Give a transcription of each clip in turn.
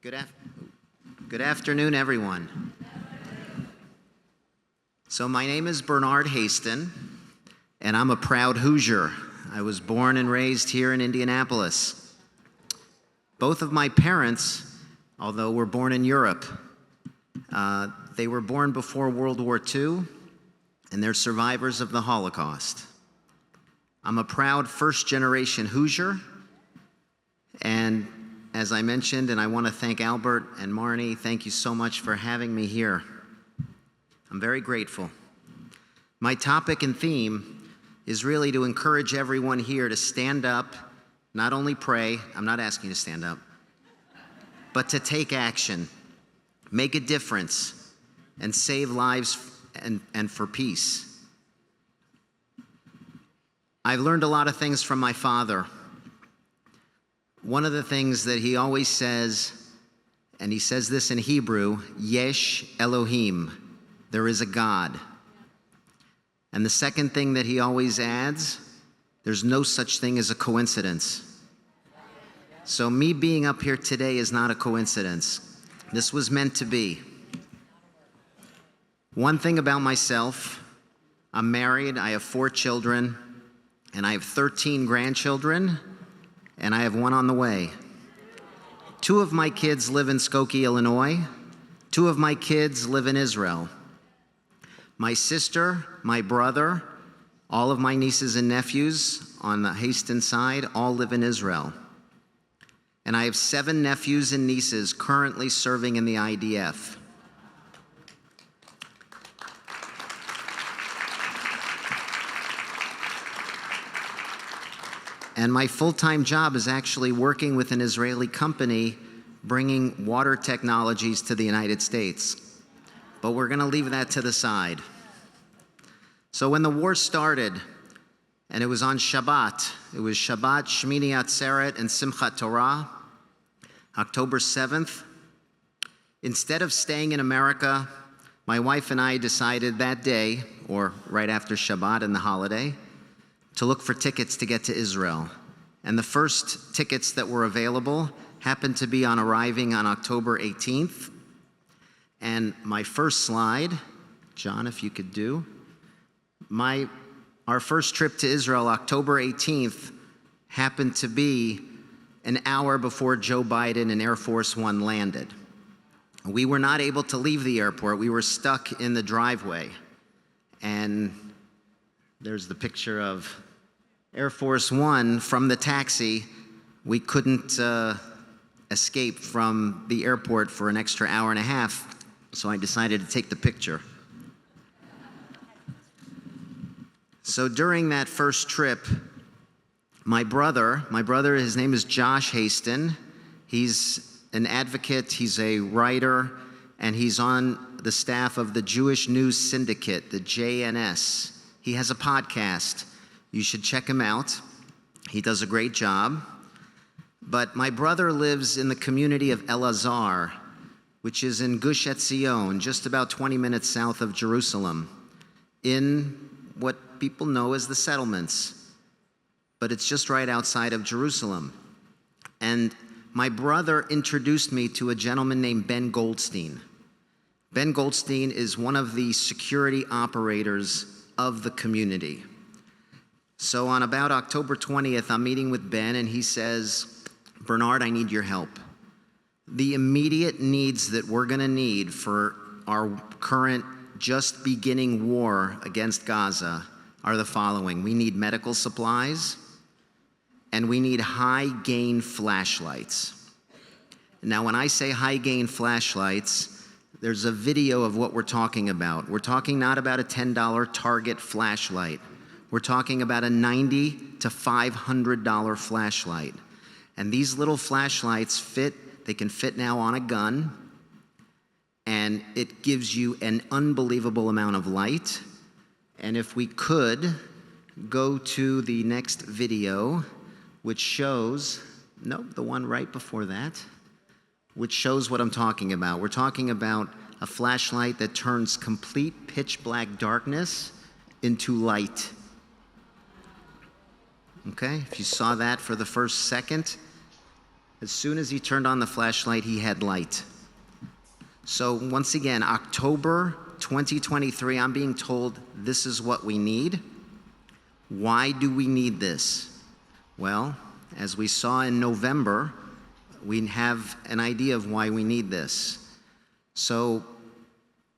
Good, good afternoon, everyone. So my name is Bernard Hasten, and I'm a proud Hoosier. I was born and raised here in Indianapolis. Both of my parents, although were born in Europe, they were born before World War II, and they're survivors of the Holocaust. I'm a proud first-generation Hoosier, and as I mentioned, and I want to thank Albert and Marnie, thank you so much for having me here. I'm very grateful. My topic and theme is really to encourage everyone here to stand up, not only pray, I'm not asking you to stand up, but to take action, make a difference, and save lives and for peace. I've learned a lot of things from my father. One of the things that he always says, and he says this in Hebrew, Yesh Elohim, there is a God. And the second thing that he always adds, there's no such thing as a coincidence. So me being up here today is not a coincidence. This was meant to be. One thing about myself, I'm married, I have 4 children, and I have 13 grandchildren, and I have 1 on the way. 2 of my kids live in Skokie, Illinois. 2 of my kids live in Israel. My sister, my brother, all of my nieces and nephews on the Hasten side all live in Israel. And I have 7 nephews and nieces currently serving in the IDF. And my full-time job is actually working with an Israeli company bringing water technologies to the United States. But we're going to leave that to the side. So when the war started, and it was on Shabbat, it was Shabbat, Shmini Atzeret, and Simchat Torah, October 7th. Instead of staying in America, my wife and I decided that day, or right after Shabbat and the holiday, to look for tickets to get to Israel. And the first tickets that were available happened to be on arriving on October 18th. And my first slide, John, if you could do, our first trip to Israel, October 18th, happened to be an hour before Joe Biden and Air Force One landed. We were not able to leave the airport. We were stuck in the driveway. And there's the picture of Air Force One from the taxi. We couldn't escape from the airport for an extra hour and a half, so I decided to take the picture. So during that first trip, my brother, his name is Josh Hasten. He's an advocate, he's a writer, and he's on the staff of the Jewish News Syndicate, the JNS. He has a podcast. You should check him out. He does a great job. But my brother lives in the community of Elazar, which is in Gush Etzion, just about 20 minutes south of Jerusalem, in what people know as the settlements. But it's just right outside of Jerusalem. And my brother introduced me to a gentleman named Ben Goldstein. Ben Goldstein is one of the security operators of the community. So on about October 20th, I'm meeting with Ben, and he says, Bernard, I need your help. The immediate needs that we're going to need for our current just beginning war against Gaza are the following. We need medical supplies, and we need high-gain flashlights. Now, when I say high-gain flashlights, there's a video of what we're talking about. We're talking not about a $10 Target flashlight. We're talking about a $90 to $500 flashlight. And these little flashlights they can fit now on a gun, and it gives you an unbelievable amount of light. And if we could go to the next video, which shows, the one right before that, which shows what I'm talking about. We're talking about a flashlight that turns complete pitch black darkness into light. Okay, if you saw that for the first second, As soon as he turned on the flashlight, he had light. So once again, October 2023, I'm being told this is what we need. Why do we need this? Well, as we saw in November, we have an idea of why we need this. So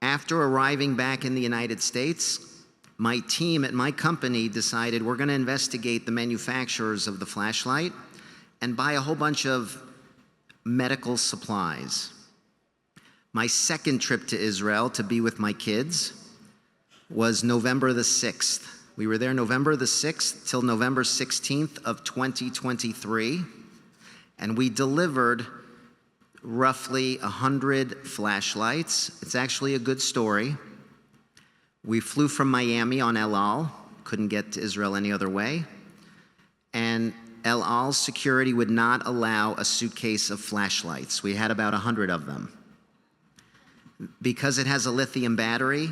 after arriving back in the United States, my team at my company decided we're going to investigate the manufacturers of the flashlight and buy a whole bunch of medical supplies. My second trip to Israel to be with my kids was November the 6th. We were there November the 6th till November 16th of 2023, and we delivered roughly 100 flashlights. It's actually a good story. We flew from Miami on El Al, couldn't get to Israel any other way, and El Al's security would not allow a suitcase of flashlights. We had about 100 of them. Because it has a lithium battery,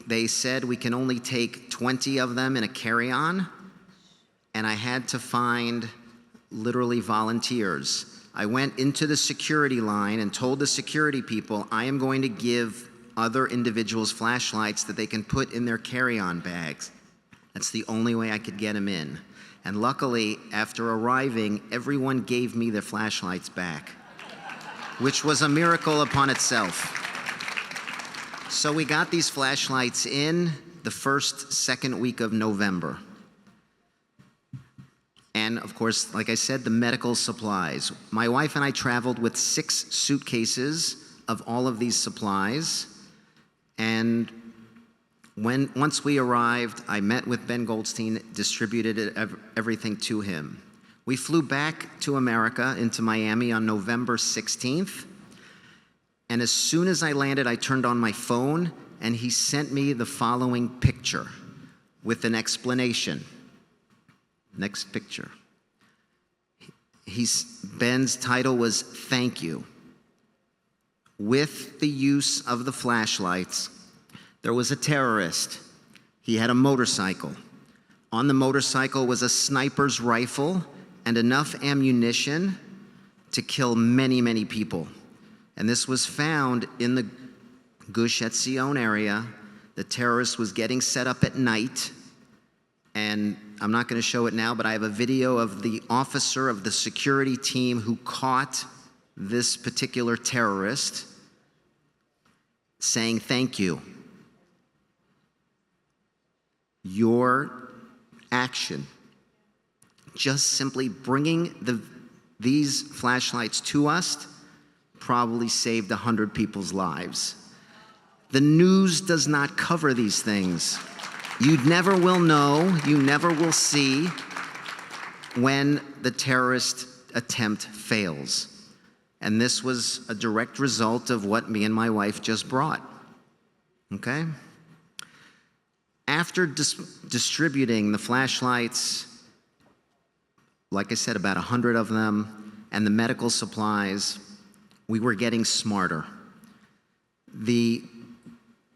they said we can only take 20 of them in a carry-on, and I had to find literally volunteers. I went into the security line and told the security people, I am going to give other individuals flashlights that they can put in their carry-on bags. That's the only way I could get them in. And luckily, after arriving, everyone gave me their flashlights back, which was a miracle upon itself. So we got these flashlights in the second week of November. And of course, like I said, the medical supplies. My wife and I traveled with 6 suitcases of all of these supplies. And once we arrived, I met with Ben Goldstein, distributed everything to him. We flew back to America, into Miami on November 16th. And as soon as I landed, I turned on my phone, and he sent me the following picture with an explanation. Next picture. Ben's title was "Thank You." With the use of the flashlights, there was a terrorist. He had a motorcycle. On the motorcycle was a sniper's rifle and enough ammunition to kill many, many people. And this was found in the Gush Etzion area. The terrorist was getting set up at night. And I'm not going to show it now, but I have a video of the officer of the security team who caught this particular terrorist saying, "Thank you. Your action, just simply bringing these flashlights to us, probably saved 100 people's lives." The news does not cover these things. You never will know, you never will see when the terrorist attempt fails. And this was a direct result of what me and my wife just brought. Okay? After distributing the flashlights, like I said, about 100 of them, and the medical supplies, we were getting smarter.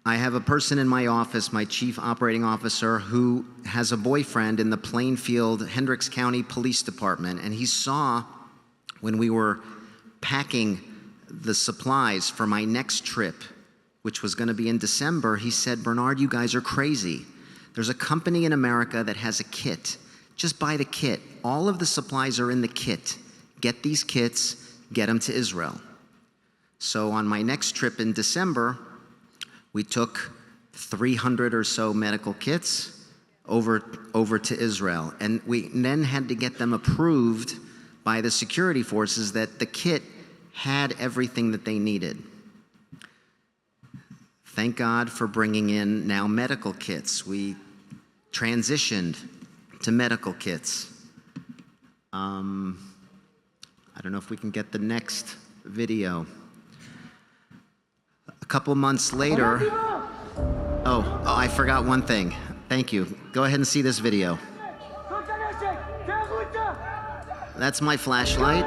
I have a person in my office, my chief operating officer, who has a boyfriend in the Plainfield, Hendricks County Police Department, and he saw when we were packing the supplies for my next trip, which was going to be in December, he said, "Bernard, you guys are crazy. There's a company in America that has a kit. Just buy the kit. All of the supplies are in the kit. Get these kits, get them to Israel." So on my next trip in December, we took 300 or so medical kits over to Israel. And we then had to get them approved by the security forces that the kit had everything that they needed. Thank God for bringing in now medical kits. We transitioned to medical kits. I don't know if we can get the next video. A couple months later, oh, I forgot one thing. Thank you. Go ahead and see this video. That's my flashlight.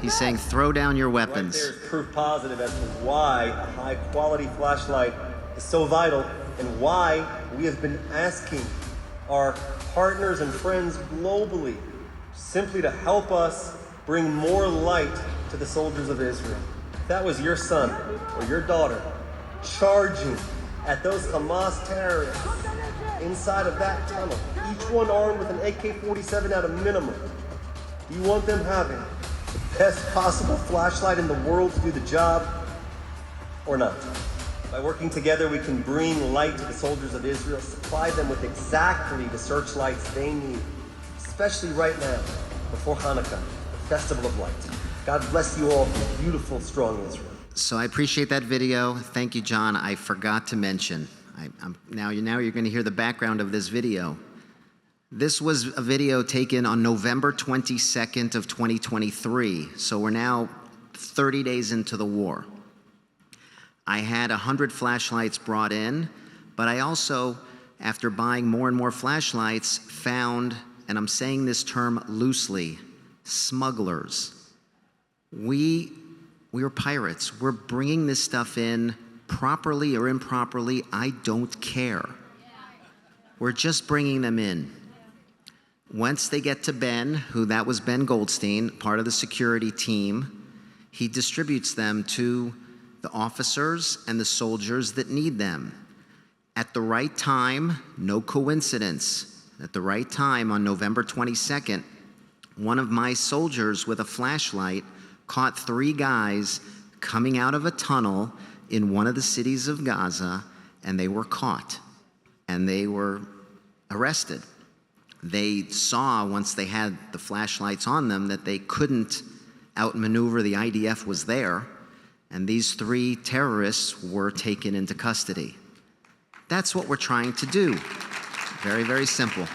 He's saying, "Throw down your weapons." Right there is proof positive as to why a high-quality flashlight is so vital and why we have been asking our partners and friends globally, simply to help us bring more light to the soldiers of Israel. If that was your son or your daughter charging at those Hamas terrorists inside of that tunnel, each one armed with an AK-47 at a minimum, do you want them having the best possible flashlight in the world to do the job or not? By working together, we can bring light to the soldiers of Israel, supply them with exactly the searchlights they need, especially right now, before Hanukkah, the Festival of Light. God bless you all for beautiful, strong Israel. So I appreciate that video. Thank you, John. I forgot to mention, now you're going to hear the background of this video. This was a video taken on November 22nd of 2023, so we're now 30 days into the war. I had 100 flashlights brought in, but I also, after buying more and more flashlights, found, and I'm saying this term loosely, smugglers. We were pirates. We're bringing this stuff in properly or improperly, I don't care. We're just bringing them in. Once they get to Ben, that was Ben Goldstein, part of the security team, he distributes them to the officers and the soldiers that need them. At the right time, no coincidence, at the right time on November 22nd, one of my soldiers with a flashlight caught 3 guys coming out of a tunnel in one of the cities of Gaza, and they were caught, and they were arrested. They saw, once they had the flashlights on them, that they couldn't outmaneuver the IDF was there, and these 3 terrorists were taken into custody. That's what we're trying to do. Very, very simple.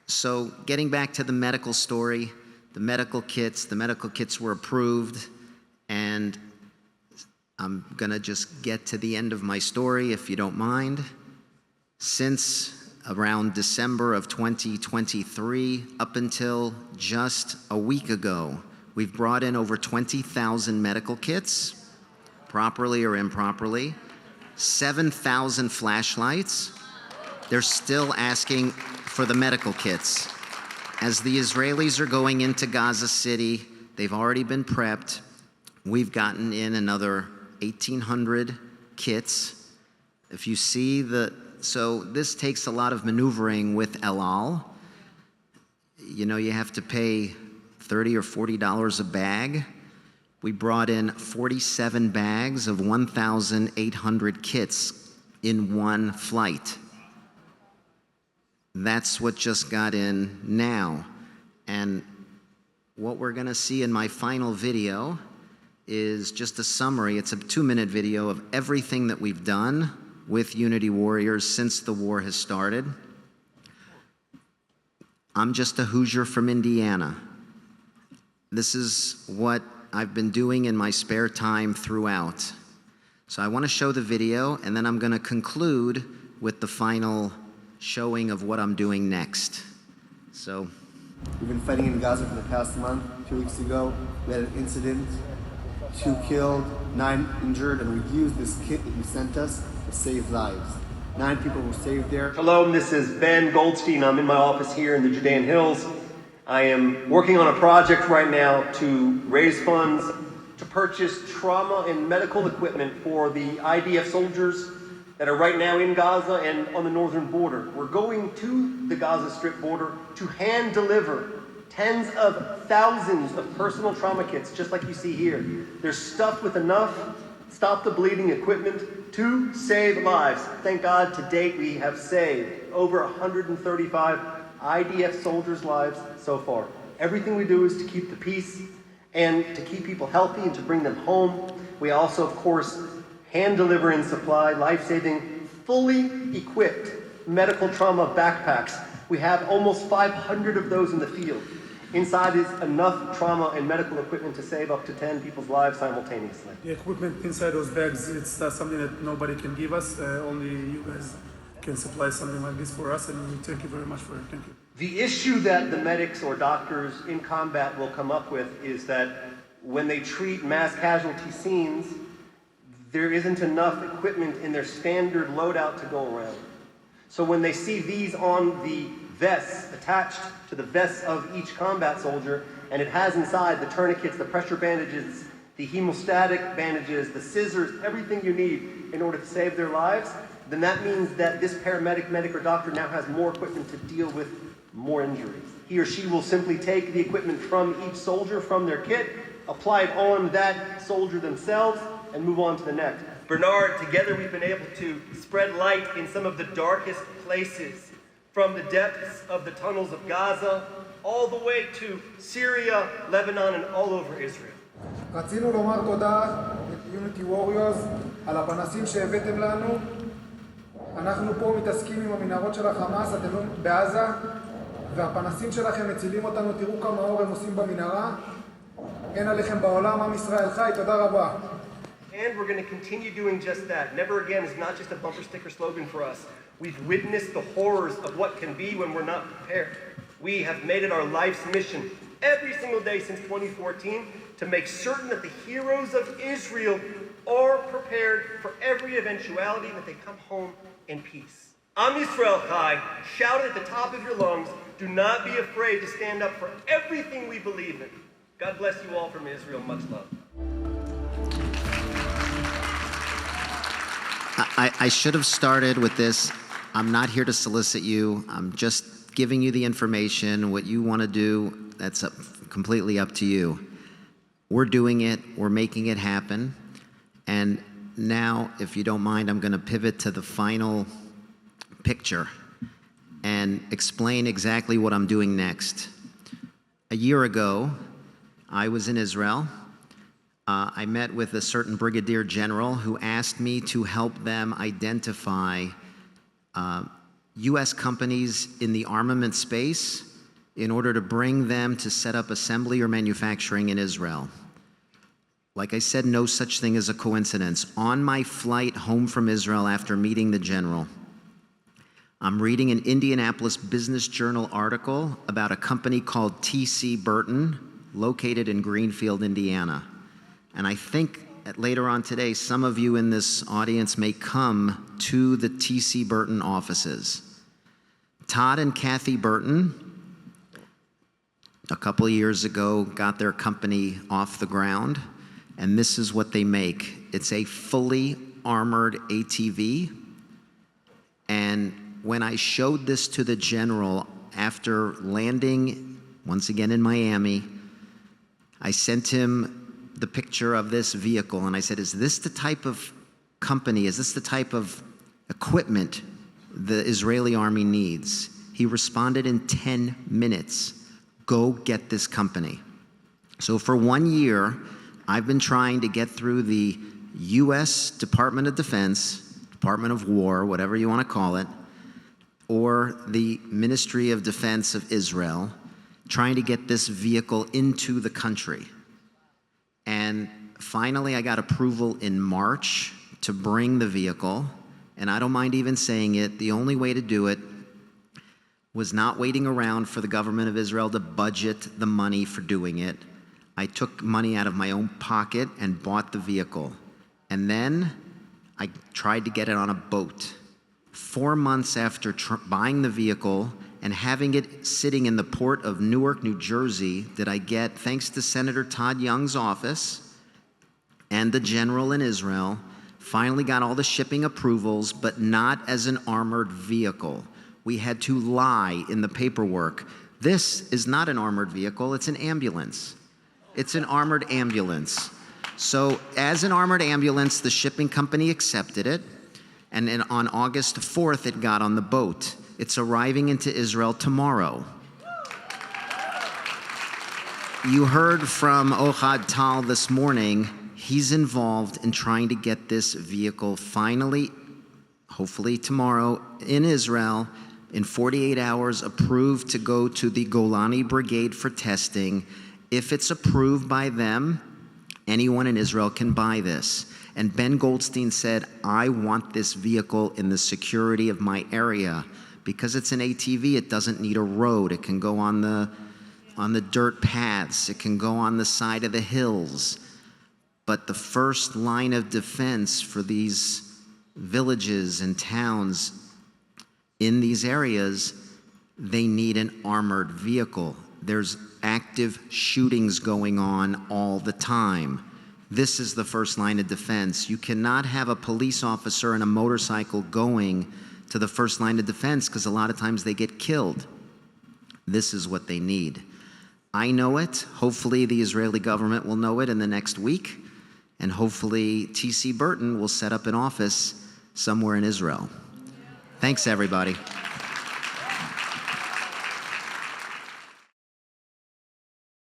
So getting back to the medical story, the medical kits were approved, and I'm gonna just get to the end of my story, if you don't mind. Since around December of 2023, up until just a week ago, we've brought in over 20,000 medical kits, properly or improperly, 7,000 flashlights. They're still asking for the medical kits. As the Israelis are going into Gaza City, they've already been prepped. We've gotten in another 1,800 kits. If you see so this takes a lot of maneuvering with El Al. You know, you have to pay $30 or $40 a bag. We brought in 47 bags of 1,800 kits in one flight. That's what just got in now. And what we're gonna see in my final video is just a summary. It's a 2-minute video of everything that we've done with Unity Warriors since the war has started. I'm just a Hoosier from Indiana. This is what I've been doing in my spare time throughout. So I want to show the video, and then I'm going to conclude with the final showing of what I'm doing next. So we've been fighting in Gaza for the past month. 2 weeks ago, we had an incident, 2 killed, 9 injured, and we've used this kit that you sent us to save lives. 9 people were saved there. Shalom, this is Ben Goldstein. I'm in my office here in the Judean Hills. I am working on a project right now to raise funds to purchase trauma and medical equipment for the IDF soldiers that are right now in Gaza and on the northern border. We're going to the Gaza Strip border to hand deliver tens of thousands of personal trauma kits, just like you see here. They're stuffed with enough stop the bleeding equipment to save lives. Thank God, to date, we have saved over 135 IDF soldiers' lives so far. Everything we do is to keep the peace and to keep people healthy and to bring them home. We also, of course, hand deliver and supply life-saving, fully equipped medical trauma backpacks. We have almost 500 of those in the field. Inside is enough trauma and medical equipment to save up to 10 people's lives simultaneously. The equipment inside those bags, it's something that nobody can give us. Only you guys can supply something like this for us, and we thank you very much for it. Thank you. The issue that the medics or doctors in combat will come up with is that when they treat mass casualty scenes, there isn't enough equipment in their standard loadout to go around. So when they see these on the vests, attached to the vests of each combat soldier, and it has inside the tourniquets, the pressure bandages, the hemostatic bandages, the scissors, everything you need in order to save their lives, then that means that this paramedic, medic, or doctor now has more equipment to deal with more injuries. He or she will simply take the equipment from each soldier, from their kit, apply it on that soldier themselves, and move on to the next. Bernard, together we've been able to spread light in some of the darkest places, from the depths of the tunnels of Gaza, all the way to Syria, Lebanon, and all over Israel. רצינו לומר תודה ל-Unity Warriors על הפנסים שהבאתם לנו. אנחנו פה מתעסקים עם המנהרות של החמאס, אתם לא בעזה, והפנסים שלכם מצילים אותנו, תראו כמה אור הם עושים במנהרה. אין עליכם בעולם, עם ישראל חי, תודה רבה. And we're going to continue doing just that. Never again is not just a bumper sticker slogan for us. We've witnessed the horrors of what can be when we're not prepared. We have made it our life's mission every single day since 2014 to make certain that the heroes of Israel are prepared for every eventuality and that they come home in peace. Am Yisrael Chai, shout it at the top of your lungs. Do not be afraid to stand up for everything we believe in. God bless you all from Israel. Much love. I should have started with this. I'm not here to solicit you. I'm just giving you the information. What you want to do, that's completely up to you. We're doing it. We're making it happen. And now, if you don't mind, I'm going to pivot to the final picture and explain exactly what I'm doing next. A year ago, I was in Israel. I met with a certain brigadier general who asked me to help them identify U.S. companies in the armament space in order to bring them to set up assembly or manufacturing in Israel. Like I said, no such thing as a coincidence. On my flight home from Israel after meeting the general, I'm reading an Indianapolis Business Journal article about a company called T.C. Burton, located in Greenfield, Indiana. And I think that later on today, some of you in this audience may come to the T.C. Burton offices. Todd and Kathy Burton, a couple of years ago, got their company off the ground, and this is what they make. It's a fully armored ATV, and when I showed this to the general after landing once again in Miami, I sent him the picture of this vehicle, and I said, is this the type of company, is this the type of equipment the Israeli army needs? He responded in 10 minutes, go get this company. So for 1 year, I've been trying to get through the U.S. Department of Defense, Department of War, whatever you want to call it, or the Ministry of Defense of Israel, trying to get this vehicle into the country. And finally, I got approval in March to bring the vehicle. And I don't mind even saying it, the only way to do it was not waiting around for the government of Israel to budget the money for doing it. I took money out of my own pocket and bought the vehicle. And then I tried to get it on a boat. 4 months after buying the vehicle and having it sitting in the port of Newark, New Jersey, did I get, thanks to Senator Todd Young's office and the general in Israel, finally got all the shipping approvals, but not as an armored vehicle. We had to lie in the paperwork. This is not an armored vehicle, it's an ambulance. It's an armored ambulance. So as an armored ambulance, the shipping company accepted it, and then on August 4th, it got on the boat. It's arriving into Israel tomorrow. You heard from Ohad Tal this morning. He's involved in trying to get this vehicle finally, hopefully tomorrow, in Israel, in 48 hours, approved to go to the Golani Brigade for testing. If it's approved by them, anyone in Israel can buy this. And Ben Goldstein said, I want this vehicle in the security of my area. Because it's an ATV, it doesn't need a road. It can go on the dirt paths. It can go on the side of the hills. But the first line of defense for these villages and towns in these areas, they need an armored vehicle. There's active shootings going on all the time. This is the first line of defense. You cannot have a police officer and a motorcycle going to the first line of defense because a lot of times they get killed. This is what they need. I know it. Hopefully the Israeli government will know it in the next week, and hopefully T.C. Burton will set up an office somewhere in Israel. Thanks, everybody.